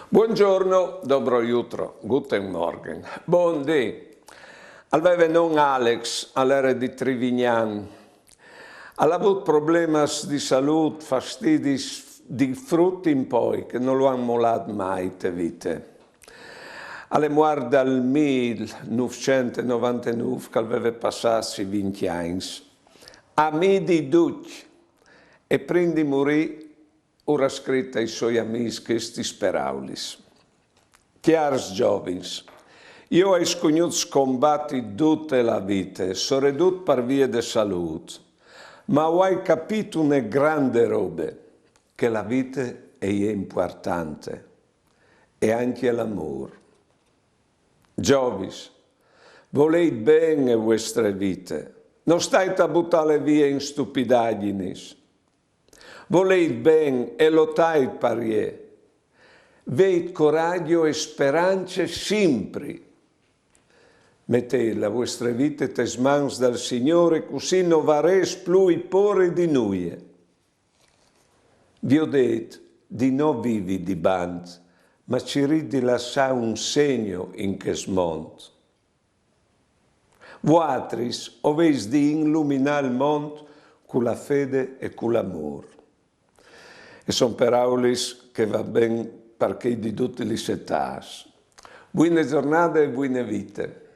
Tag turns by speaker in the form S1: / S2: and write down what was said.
S1: Buongiorno, dobro jutro, guten Morgen. Buondì. Aveva non Alex, all'era di Trivignan. Ha avuto problemi di salute, fastidi di frutti in poi, che non lo hanno mollato mai, te vite. Alle muore dal 1999, che aveva passato 20 anni. A midi duc, e prima di morire, ora scritta ai suoi amici questi speraulis. Chiars giovins, io ho sconosciuto combatti tutta la vita, soprattutto per via di salute, ma ho capito una grande roba, che la vita è importante, e anche l'amore. Giovins, volete bene le vostre vite, non state a buttare via in stupidaggini. Volete bene e lottate per ie. Veit coraggio e speranze sempre. Mettete la vostra vita nelle mani del Signore, così non vareste più i pori di noi. Vi ho detto di non vivere di band, ma ci di lasciare un segno in questo mondo. Voi avete di illuminare il mondo con la fede e con l'amore. E sono parole che va bene per chi di tutte le età. Buone giornate e buone vite.